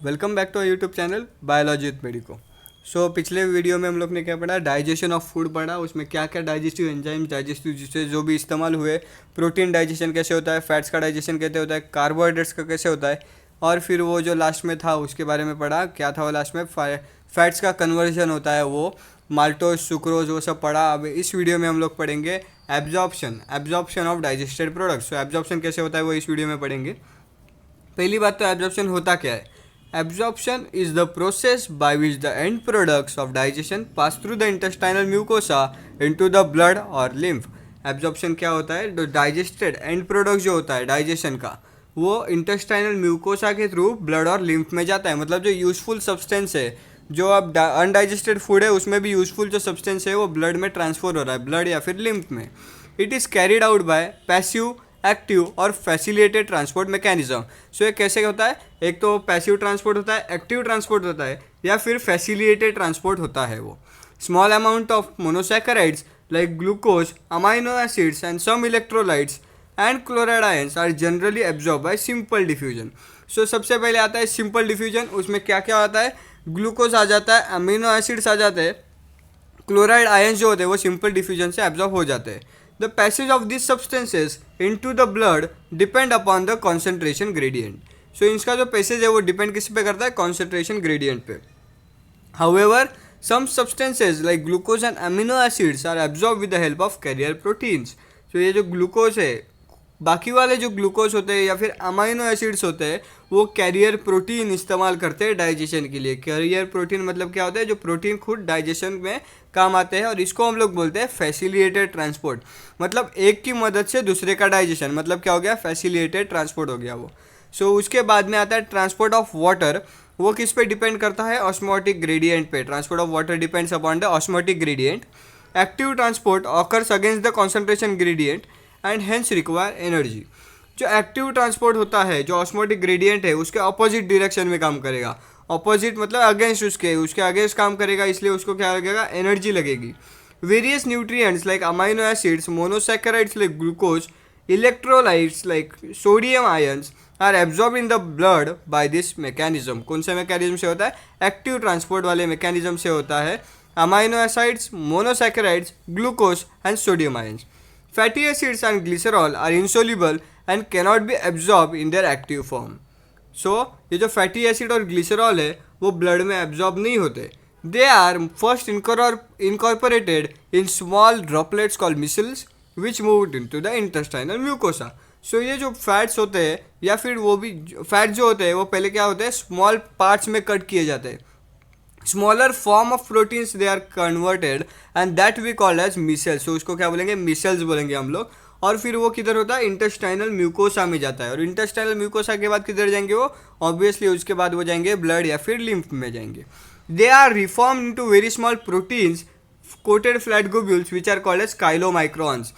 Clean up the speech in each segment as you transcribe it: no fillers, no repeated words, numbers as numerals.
Welcome back to YouTube channel biology with medico. पिछले video में हम लोग ने क्या पढ़ा, डाइजेशन ऑफ फूड पढ़ा। उसमें क्या क्या डाइजेस्टिव एंजाइम्स, डाइजेस्टिव जिससे जो भी इस्तेमाल हुए, प्रोटीन डाइजेशन कैसे होता है, फैट्स का डाइजेशन कैसे होता है, कार्बोहाइड्रेट्स का कैसे होता है, और फिर वो जो लास्ट में था उसके बारे में पढ़ा। क्या था वो लास्ट में, फैट्स का कन्वर्जन होता है, वो माल्टोज, सुक्रोज, वो सब पढ़ा। अब इस वीडियो में हम लोग पढ़ेंगे absorption of digested products. Absorption कैसे होता है वो इस वीडियो में पढ़ेंगे। पहली बात तो एब्जॉर्प्शन होता क्या है। Absorption is the process by which the end products of digestion pass through the intestinal mucosa into the blood और लिम्फ। एब्जॉर्प्शन क्या होता है, जो डाइजेस्टेड एंड प्रोडक्ट जो होता है डाइजेशन का, वो इंटेस्टाइनल म्यूकोसा के थ्रू ब्लड और लिम्फ में जाता है। मतलब जो यूजफुल सब्सटेंस है, जो अब अनडाइजेस्टेड फूड है उसमें भी यूजफुल जो सब्सटेंस है वो ब्लड में ट्रांसफर हो रहा है, ब्लड या फिर लिम्फ में। It is carried out by passive, active और फैसिलिटेटेड ट्रांसपोर्ट मैकेनिज्म। ये कैसे होता है, एक तो पैसिव ट्रांसपोर्ट होता है, एक्टिव ट्रांसपोर्ट होता है, या फिर फैसिलिटेटेड ट्रांसपोर्ट होता है। वो small amount of monosaccharides like glucose, amino acids and some electrolytes and chloride ions are generally absorb by simple diffusion. सबसे पहले आता है सिंपल डिफ्यूजन। उसमें क्या क्या आता है, ग्लूकोज आ जाता है, अमीनो एसिड्स आ जाते हैं, क्लोराइड आयंस जो होते हैं वो सिंपल डिफ्यूजन से एब्जॉर्ब हो जाते हैं। The passage of this substances into the blood depend upon the concentration gradient. इसका जो पैसेज है वो डिपेंड किस पे करता है, कॉन्सेंट्रेशन ग्रेडियंट पे। However some substances like glucose and amino acids are absorbed with the help of carrier proteins। ये जो ग्लूकोज है, बाकी वाले जो ग्लूकोज होते हैं या फिर अमाइनो एसिड्स होते हैं, वो कैरियर प्रोटीन इस्तेमाल करते हैं डाइजेशन के लिए। कैरियर प्रोटीन मतलब क्या होता है, जो प्रोटीन खुद डाइजेशन में काम आते हैं, और इसको हम लोग बोलते हैं फैसिलिटेटेड ट्रांसपोर्ट। मतलब एक की मदद से दूसरे का डाइजेशन, मतलब क्या हो गया, फैसिलिटेटेड ट्रांसपोर्ट हो गया वो। उसके बाद में आता है ट्रांसपोर्ट ऑफ वाटर। वो किस पे डिपेंड करता है, ऑस्मोटिक ग्रेडियंट पे। Transport of water depends upon the osmotic gradient. Active transport occurs against the concentration gradient and hence require energy. जो एक्टिव ट्रांसपोर्ट होता है, जो ऑस्मोटिक ग्रेडियंट है, उसके अपोजिट डायरेक्शन में काम करेगा। अपोजिट मतलब अगेंस्ट, उसके अगेंस्ट काम करेगा, इसलिए उसको क्या लगेगा, एनर्जी लगेगी। Various nutrients like amino acids, monosaccharides like glucose, electrolytes like sodium ions are absorb in the blood by this mechanism. कौन से मैकेनिज्म से होता है, एक्टिव ट्रांसपोर्ट वाले मैकेनिज्म से होता है। Amino acids, monosaccharides, glucose and sodium ions. Fatty acids and glycerol are insoluble and cannot be absorb in their active form. ये जो फैटी एसिड और ग्लिसरॉल है वो ब्लड में एब्जॉर्ब नहीं होते। They are first incorporated in small droplets called micelles which moved into the intestinal mucosa. ये जो फैट्स होते हैं, या फिर वो भी फैट जो होते हैं, वो पहले क्या होते हैं, स्मॉल पार्ट्स में कट किए जाते हैं। Smaller form of proteins they are converted and that we called as micelles. उसको क्या बोलेंगे, मिसेल्स बोलेंगे हम लोग। और फिर वो किधर होता है, इंटेस्टाइनल म्यूकोसा में जाता है। और इंटेस्टाइनल म्यूकोसा के बाद किधर जाएंगे वो, ऑब्वियसली उसके बाद वो जाएंगे ब्लड या फिर लिम्फ में जाएंगे। They are reform into very small proteins coated flat globules which are called as chylomicrons.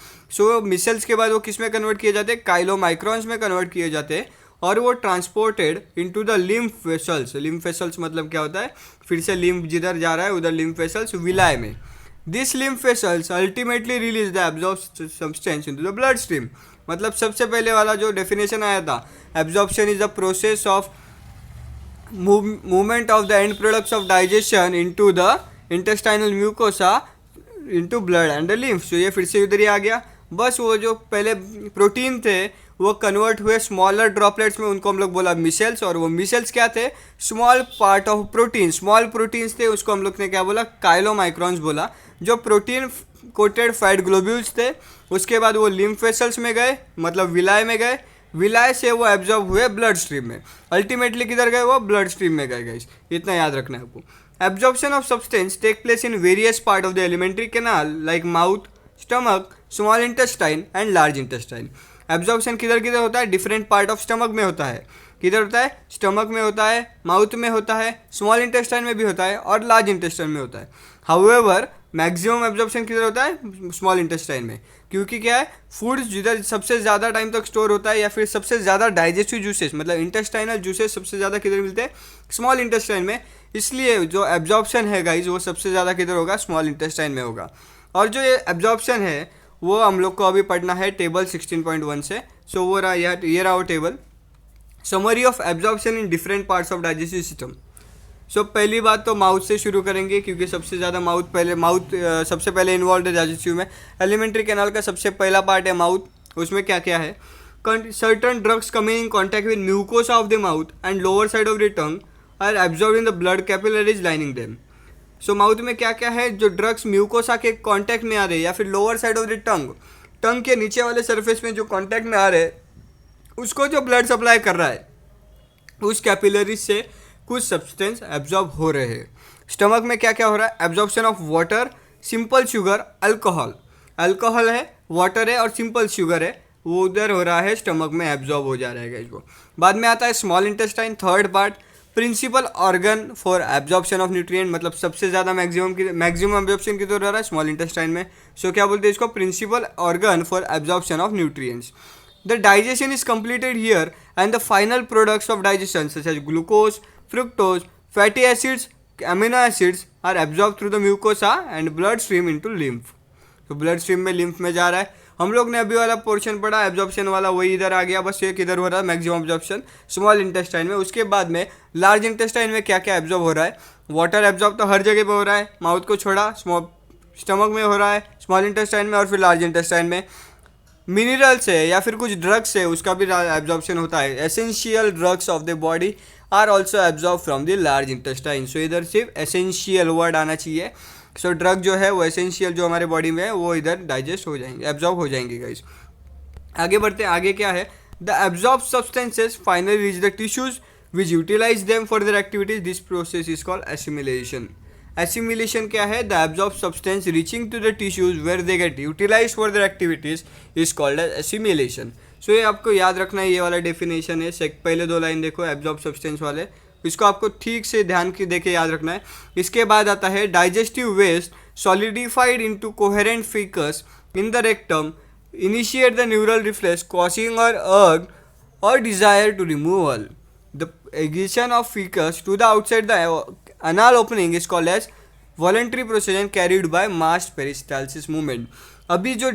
Micelles के बाद वो किस में कन्वर्ट किए जाते हैं, काइलोमाइक्रॉन्स में कन्वर्ट किए जाते हैं। और वो transported into the lymph vessels. Lymph vessels मतलब क्या होता है, फिर से लिम्फ जिधर जा रहा है उधर लिम्फ वेसल्स, विलाय में। This lymph vessels ultimately release the absorb substance into the blood stream. मतलब सबसे पहले वाला जो डेफिनेशन आया था, absorption is the process of movement of the end products of digestion into the intestinal mucosa into blood and the lymph। ये फिर से उधर ही आ गया। बस वो जो पहले प्रोटीन थे वो कन्वर्ट हुए स्मॉलर ड्रॉपलेट्स में, उनको हम लोग बोला मिसेल्स। और वो मिसेल्स क्या थे, small part of protein, small proteins थे, उसको हम लोग ने क्या बोला, काइलोमाइक्रॉन्स बोला। जो प्रोटीन कोटेड फैट ग्लोब्यूल्स थे, उसके बाद वो लिम्फ वेसल्स में गए, मतलब विलाय में गए, विलाय से वो एब्जॉर्ब हुए ब्लड स्ट्रीम में। अल्टीमेटली किधर गए, वो ब्लड स्ट्रीम में गए। गाइस इतना याद रखना है आपको। Absorption of substance take place in various part of the alimentary canal like mouth, stomach, small intestine and large intestine. Absorption किधर किधर होता है, डिफरेंट पार्ट ऑफ स्टमक में होता है। किधर होता है, स्टमक में होता है, माउथ में होता है, स्मॉल इंटेस्टाइन में भी होता है, और लार्ज इंटेस्टाइन में होता है। हाउएवर मैक्सिमम एब्जॉर्प्शन किधर होता है, स्मॉल इंटेस्टाइन में। क्योंकि क्या है, फूड जिधर सबसे ज़्यादा टाइम तक स्टोर होता है, या फिर सबसे ज़्यादा डाइजेस्टिव जूसेस मतलब इंटेस्टाइनल जूसेस सबसे ज़्यादा किधर मिलते हैं, स्मॉल इंटेस्टाइन में। इसलिए जो एब्जॉर्प्शन है गाइज वो सबसे ज़्यादा किधर होगा, स्मॉल इंटेस्टाइन में होगा। और जो ये एब्जॉर्प्शन है वो हम लोग को अभी पढ़ना है टेबल 16.1 से। वो रहा ये रहा वो table. Summary of absorption in different parts of digestive system. So पहली बात तो माउथ से शुरू करेंगे, क्योंकि सबसे ज़्यादा माउथ सबसे पहले इन्वॉल्व है डाइजेस्टिव में। एलिमेंट्री कैनाल का सबसे पहला पार्ट है माउथ। उसमें क्या क्या है? Certain drugs coming in contact with mucosa of the mouth and lower side of the tongue are absorb in the blood capillaries lining them. So mouth में क्या क्या है? जो ड्रग्स म्यूकोसा के कॉन्टैक्ट में आ रहे हैं या फिर लोअर साइड ऑफ द टंग के नीचे वाले सरफेस में जो कॉन्टैक्ट में आ रहे हैं, उसको जो ब्लड सप्लाई कर रहा है, उस कैपिलरीज से कुछ सब्सटेंस एब्जॉर्ब हो रहे हैं। स्टमक में क्या क्या हो रहा है? Absorption of water, simple sugar, alcohol. Alcohol है, वाटर है और सिंपल शुगर है, वो उधर हो रहा है, स्टमक में एब्जॉर्ब हो जा रहेगा इसको। बाद में आता है small intestine, third part, principal organ for absorption of nutrient, मतलब सबसे ज़्यादा मैक्सिमम एब्जॉर्प्शन किधर हो रहा है? स्मॉल इंटेस्टाइन में। सो क्या बोलते हैं इसको? Principal organ for absorption of nutrients. The digestion is completed here and the final products of digestion such as glucose, fructose, fatty acids, amino acids are absorbed through the mucosa and blood stream into lymph. तो blood stream में lymph में जा रहा है। हम लोग ने अभी वाला पोर्शन पढ़ा एब्जॉर्प्शन वाला, वही इधर आ गया, बस ये किधर हो रहा है? मैक्सिमम एब्जॉर्प्शन स्मॉल इंटेस्टाइन में। उसके बाद में लार्ज इंटेस्टाइन में क्या क्या एब्जॉर्ब हो रहा है? वाटर एब्जॉर्ब तो हर जगह पे हो रहा है, माउथ को छोड़ा, स्टमक में हो रहा है, स्मॉल इंटेस्टाइन में और फिर लार्ज इंटेस्टाइन में। मिनरल्स है या फिर कुछ ड्रग्स है, उसका भी एब्जॉर्प्शन होता है। Essential drugs of the body are also absorb from the large intestine. So इधर सिर्फ एसेंशियल वर्ड आना चाहिए। सो ड्रग जो है वो एसेंशियल जो हमारे बॉडी में है वो इधर डाइजेस्ट हो जाएंगे, एब्जॉर्ब हो जाएंगे गाइस। आगे बढ़ते हैं, आगे क्या है? The absorb substances finally reach the tissues which utilise them for their activities. This process is called assimilation. Assimilation क्या है? The absorb substance reaching to the tissues where they get utilise for their activities is called as assimilation. So ये आपको याद रखना है, ये वाला definition है। पहले दो लाइन देखो एब्जॉर्ब सब्सटेंस वाले, इसको आपको ठीक से ध्यान के देके याद रखना है। इसके बाद आता है digestive waste solidified into coherent faeces in the rectum initiate the neural reflex causing और urge or desire to removal. The egestion of feces to the outside the anal opening is called as voluntary procession carried by mass peristalsis movement. अभी जो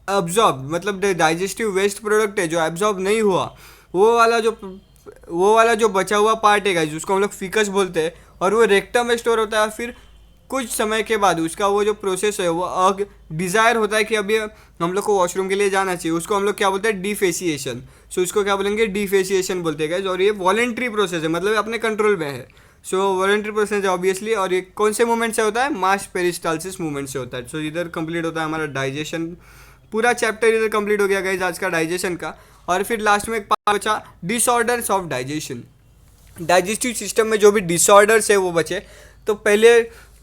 absorb मतलब digestive waste product है जो absorb नहीं हुआ, वो वाला जो बचा हुआ पार्ट है गाइस, जिसको हम लोग फीकस बोलते हैं, और वो रेक्टम में स्टोर होता है। फिर कुछ समय के बाद उसका वो जो प्रोसेस है वो डिज़ायर होता है कि अभी हम लोग को वॉशरूम के लिए जाना चाहिए, उसको हम लोग क्या बोलते हैं? डिफेसिएशन। सो इसको क्या बोलेंगे? डिफेसिएशन बोलते हैं गाइस। और ये वॉलेंट्री प्रोसेस है, मतलब अपने कंट्रोल में है। सो वॉलेंट्री प्रोसेस है ऑब्वियसली। और ये कौन से मूवमेंट से होता है? मास पेरिस्टाल्सिस मूवमेंट से होता है। सो इधर कंप्लीट होता है हमारा डाइजेशन, पूरा चैप्टर इधर कंप्लीट हो गया गाइस आज का डाइजेशन का। और फिर लास्ट में एक पार्ट बचा, disorders of digestion. Digestive system में जो भी डिसऑर्डर्स है वो बचे। तो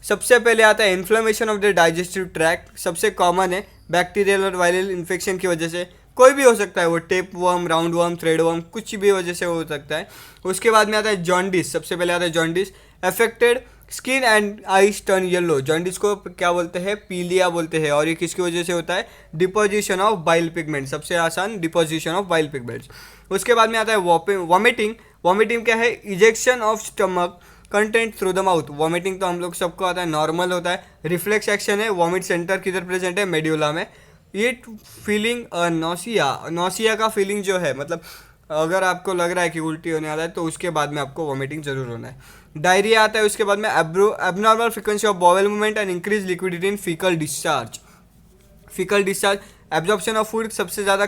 सबसे पहले आता है inflammation of the digestive tract. सबसे कॉमन है बैक्टीरियल और वायरल इन्फेक्शन की वजह से, कोई भी हो सकता है, वो tape worm, round worm, thread worm, कुछ भी वजह से हो सकता है। उसके बाद में आता है जॉन्डिस। सबसे पहले आता है jaundice. Affected skin and eyes turn yellow. Jaundice को क्या बोलते हैं? पीलिया बोलते हैं। और ये किसकी वजह से होता है? Deposition of bile pigment. सबसे आसान, डिपोजिशन ऑफ बाइल पिगमेंट्स। उसके बाद में आता है वॉमिटिंग। वॉमिटिंग क्या है? Ejection of stomach content through the mouth. Vomiting तो हम लोग सबको आता है, नॉर्मल होता है। रिफ्लेक्स एक्शन है। वॉमिट सेंटर किधर प्रेजेंट है? मेड्यूला में। ये फीलिंग नौसिया का फीलिंग जो है, मतलब अगर आपको लग रहा है कि उल्टी होने वाला है तो उसके बाद में आपको वॉमिटिंग जरूर होना है। डायरिया आता है उसके बाद में। Abnormal frequency of bowel movement and increase liquidity in faecal discharge. Absorption of food सबसे ज़्यादा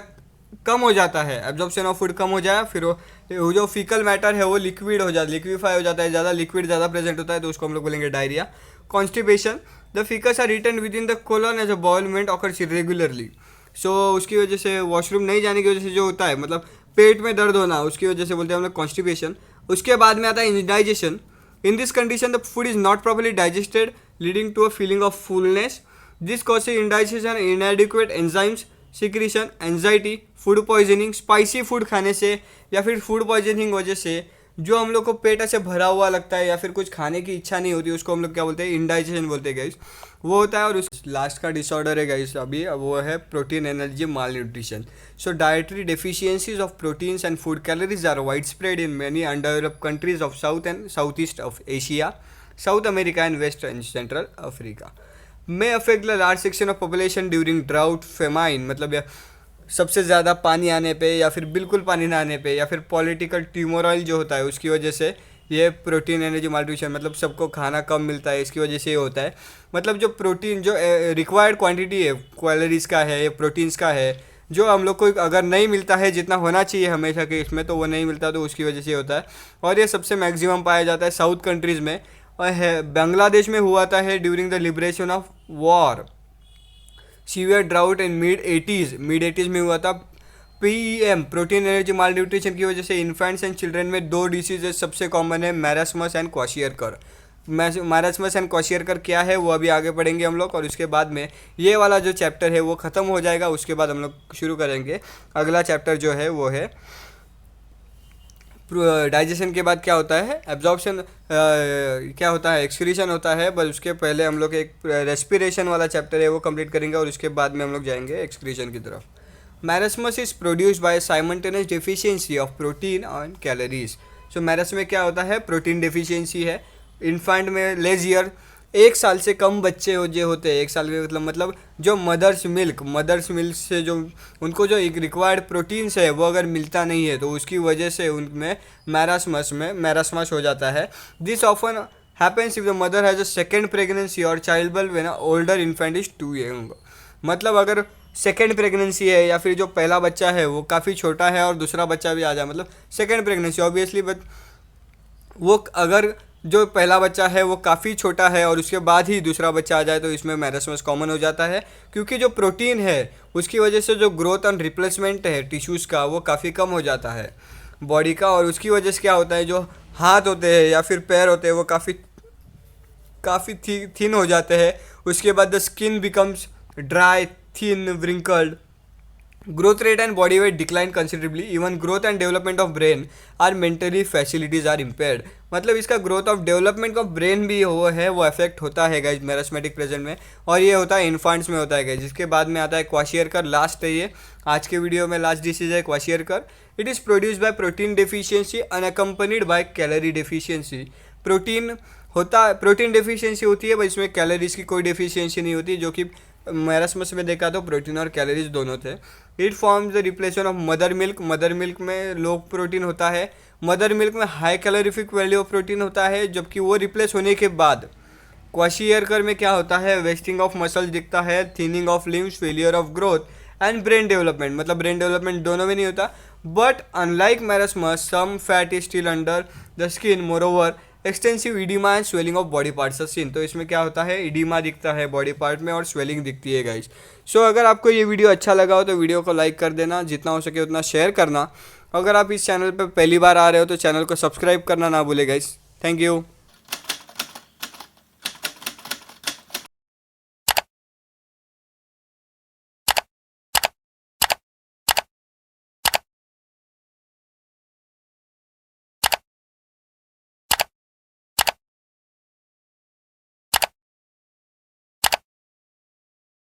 कम हो जाता है। एब्जॉर्प्शन ऑफ फूड कम हो जाए, फिर वो जो फीकल मैटर है वो लिक्विड हो जाता है, लिक्विफाई हो जाता है, ज़्यादा लिक्विड ज़्यादा प्रेजेंट होता है, तो उसको हम लोग बोलेंगे diarrhoea. Constipation, the faeces are return with in the colon as a bowel movement occurs irregularly. So उसकी वजह से, वॉशरूम नहीं जाने की वजह से जो होता है, मतलब पेट में दर्द होना, उसकी वजह से बोलते हैं हम लोग कॉन्स्टिपेशन। उसके बाद में आता है indigestion. In this condition the food is not properly digested leading to a feeling of fullness. This causes indigestion, inadequate enzymes secretion, anxiety, food poisoning. Spicy food खाने से या फिर फूड पॉइजनिंग वजह से जो हम लोग को पेट ऐसे भरा हुआ लगता है या फिर कुछ खाने की इच्छा नहीं होती, उसको हम लोग क्या बोलते हैं? इंडाइजेशन बोलते हैं गाइस, वो होता है। और उस लास्ट का डिसऑर्डर है गाइस अभी, वो है protein energy malnutrition. So dietary deficiencies of proteins and food calories are wide spread in many undeveloped countries of south and south east of Asia, South America and west and central Africa. may affect the large section of population during drought, famine, मतलब सबसे ज़्यादा पानी आने पे या फिर बिल्कुल पानी ना आने पे या फिर पॉलिटिकल ट्यूमोरॉयल जो होता है उसकी वजह से ये प्रोटीन एनर्जी माल्टीट्यूशन मतलब सबको खाना कम मिलता है, इसकी वजह से ये होता है। मतलब जो प्रोटीन जो रिक्वायर्ड क्वांटिटी है कैलोरीज का है या प्रोटीन्स का है, जो हम लोग को अगर नहीं मिलता है जितना होना चाहिए हमेशा के इसमें, तो वो नहीं मिलता, तो उसकी वजह से होता है। और ये सबसे मैक्सिमम पाया जाता है साउथ कंट्रीज़ में, और है बांग्लादेश में हुआ था है during the liberation of war. Severe drought in mid 80s में हुआ था। पीईएम प्रोटीन एनर्जी माल न्यूट्रिशन की वजह से इन्फेंट्स एंड चिल्ड्रन में 2 डिसीजेज सबसे कॉमन है, मैरास्मस एंड क्वाशियरकर। मैरास्मस एंड क्वाशियरकर क्या है वो अभी आगे पढ़ेंगे हम लोग, और उसके बाद में ये वाला जो चैप्टर है वो ख़त्म हो जाएगा। उसके बाद हम लोग शुरू करेंगे अगला चैप्टर जो है वो है डाइजेशन के बाद क्या होता है, एब्जॉर्प्शन क्या होता है, एक्सक्रीशन होता है। बस उसके पहले हम लोग एक रेस्पिरेशन वाला चैप्टर है वो कंप्लीट करेंगे, और उसके बाद में हम लोग जाएंगे एक्सक्रीशन की तरफ। Marasmus is produced by simultaneous deficiency of protein and calories. So marasmus में क्या होता है, प्रोटीन डेफिशिएंसी है। इन्फेंट में लेजियर 1 साल से कम बच्चे जो होते हैं, 1 साल के मतलब जो मदर्स मिल्क से जो उनको जो एक रिक्वायर्ड प्रोटीन्स है वो अगर मिलता नहीं है तो उसकी वजह से उनमें मैरास्मस हो जाता है। This often happens if the mother has a second pregnancy और child birth when older infant is too young. मतलब अगर सेकेंड प्रेगनेंसी है या फिर जो पहला बच्चा है वो काफ़ी छोटा है और दूसरा बच्चा भी आ जाए, मतलब सेकेंड प्रेगनेंसी ऑब्वियसली, बट वो अगर जो पहला बच्चा है वो काफ़ी छोटा है और उसके बाद ही दूसरा बच्चा आ जाए तो इसमें मैरास्मस कॉमन हो जाता है, क्योंकि जो प्रोटीन है उसकी वजह से जो ग्रोथ एंड रिप्लेसमेंट है टिश्यूज़ का वो काफ़ी कम हो जाता है बॉडी का। और उसकी वजह से क्या होता है, जो हाथ होते हैं या फिर पैर होते हैं वो काफ़ी थिन हो जाते हैं। उसके बाद the skin becomes dry, thin, wrinkled. Growth rate and body weight decline considerably. Even growth and development of brain और mentally facilities are impaired. मतलब इसका ग्रोथ ऑफ डेवलपमेंट का ब्रेन भी वो है वो अफेक्ट होता है गाइज मैरास्मेटिक प्रेजेंट में, और ये होता है इन्फेंट्स में होता है गाइज। जिसके बाद में आता है क्वाशियरकर, लास्ट है ये आज के वीडियो में लास्ट डिसीज है kwashiorkor. It is produced by protein deficiency unaccompanied by calorie deficiency. Protein deficiency होती है, बस इसमें कैलोरीज की कोई डेफिशिएंसी नहीं होती, जो कि मैरास्मस में देखा तो प्रोटीन और कैलोरीज दोनों थे। It forms the replacement of mother milk में लो प्रोटीन होता है, मदर मिल्क में high calorific value of protein होता है, जबकि वो रिप्लेस होने के बाद क्वाशियरकर में क्या होता है, वेस्टिंग ऑफ मसल्स दिखता है, thinning of limbs, failure of growth and brain development. मतलब ब्रेन डेवलपमेंट दोनों में नहीं होता, but unlike marasmus some fat is still under the skin, moreover extensive oedema and swelling of body parts seen. तो इसमें क्या होता है, इडीमा दिखता है बॉडी पार्ट में और स्वेलिंग दिखती है गाइस। सो अगर आपको ये वीडियो अच्छा लगा हो तो वीडियो को लाइक कर देना, जितना हो सके उतना शेयर करना। अगर आप इस चैनल पर पहली बार आ रहे हो तो चैनल को सब्सक्राइब करना ना भूले गाइस। Thank you.